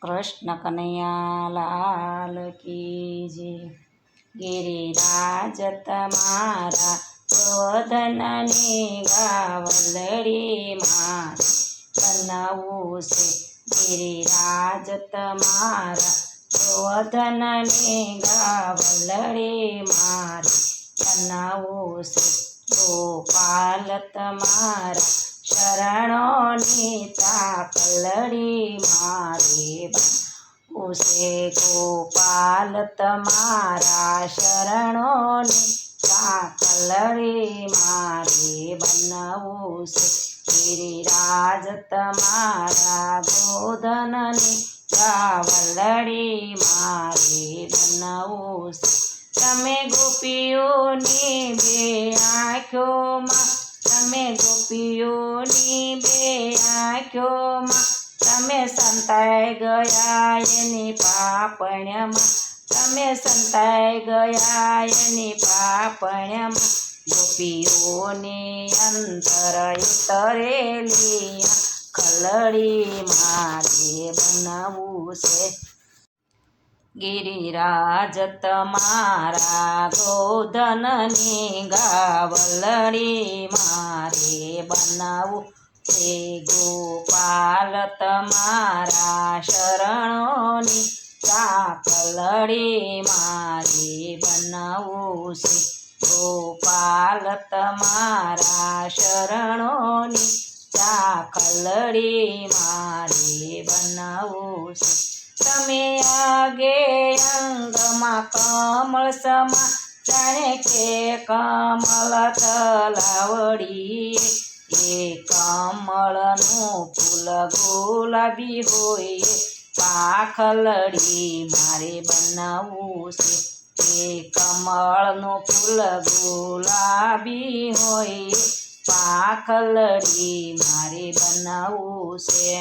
કૃષ્ણ કનૈયા લાલ કી જય। ગિરિરાજ તમારા ગોવર્ધનની ગાવલડી મારે બનાવવું છે। ગિરિરાજ તમારા ગોવર્ધનની ગાવલડી મારે બનાવવું છે। ગોપાલ તમારા શરણોની ચાકલડી મારે બનાવવું છે। ગોપાલ તમારા શરણોની ચાકલડી મારે બનાવવું છે। ગિરિરાજ તમારા ગોવર્ધનની ગાવલડી મારે બનાવવું છે। તમે ગોપીઓની બે આંખોમાં, તમે ગોપીઓની બે આંખોમાં, તમે સંતાઈ ગયા એની પાપણ્યમાં, તમે સંતાઈ ગયા એની પાપણ્યમાં, ગોપીઓની અંતર ઉતરેલી ખલડી મારે બનાવવું છે। ગિરિરાજ તમારા ગોવર્ધનની ગાવલડી મારે બનાવવું છે। ગોપાલ તમારા શરણોની ચાકલડી મારે બનાવવું છે। ગોપાલ તમારા શરણોની ચાકલડી મારે બનાવવું છે। તમે આગે અંગમાં કમળ સમા, જાણે કે કમળ તલાવડી, એ કમળનું ફૂલ ગુલાબી હોય, પાખલડી મારે બનાવવું છે। એ કમળનું ફૂલ ગુલાબી હોય, પાખલડી મારે બનાવવું છે।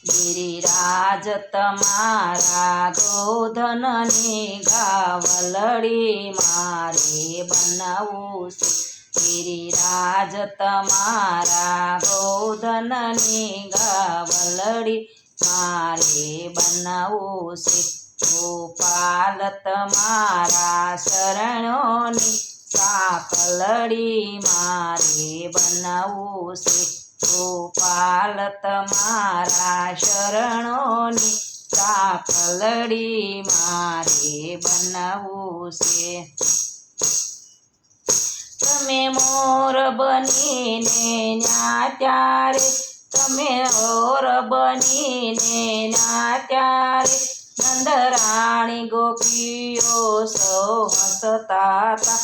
ગિરિરાજ તમારા ગોવર્ધનની ગાવલડી મારે બનાવવું છે। ગિરિરાજ તમારા ગોવર્ધનની ગાવલડી મારે બનાવવું છે। ગોપાલ તમારા શરણોની ચાકલડી મારે બનાવવું છે। ગોપાલ તમારા શરણોની ચાકલડી મારે બનાવવું છે। તમે મોર બનીને નાચ્યા રે, તમે મોર બનીને નાચ્યા રે, નંદરાણી ગોપીઓ સૌ હસતા તા,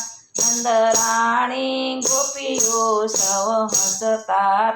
નંદરાણી ગોપીઓ સૌ હસતા તા।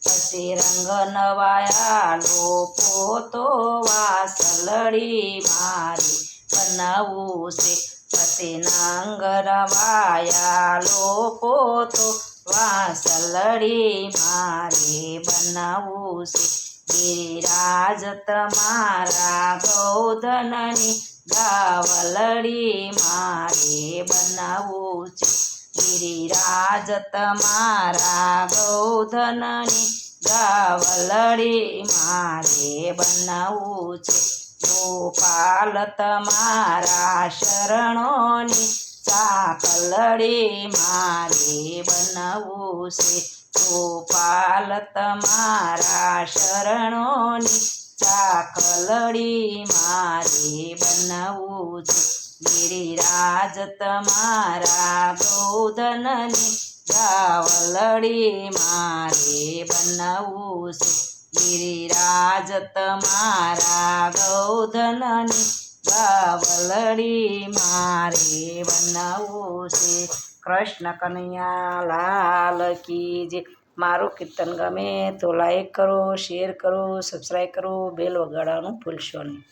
પછી રંગ નવાયા લોપો તો વાસલડી મારે બનાવવું છે। પછી નંગ નવાયા લોપો તો વાસલડી મારે બનાવવું છે। ગિરિરાજ તમારા ગોવર્ધનની ગાવલડી મારે બનાવવું છે। ગિરિરાજ તમારા ગોવર્ધનની ગાવલડી મારે બનાવવું છે। ગોપાલ તમારા શરણોની ચાકલડી મારે બનાવવું છે। ગોપાલ તમારા શરણોની ચાકલડી મારે બનાવવું છે। ગિરિરાજ તમારા ગોવર્ધનની ગાવલડી મારે બનાવવું છે। ગિરિરાજ તમારા ગોવર્ધનની ગાવલડી મારે બનાવવું છે। કૃષ્ણ કનૈયા લાલ કી જય। મારું કીર્તન ગમે તો લાઈક કરો, શેર કરો, સબસ્ક્રાઈબ કરો, બેલ વગાડવાનું ભૂલશો નહીં।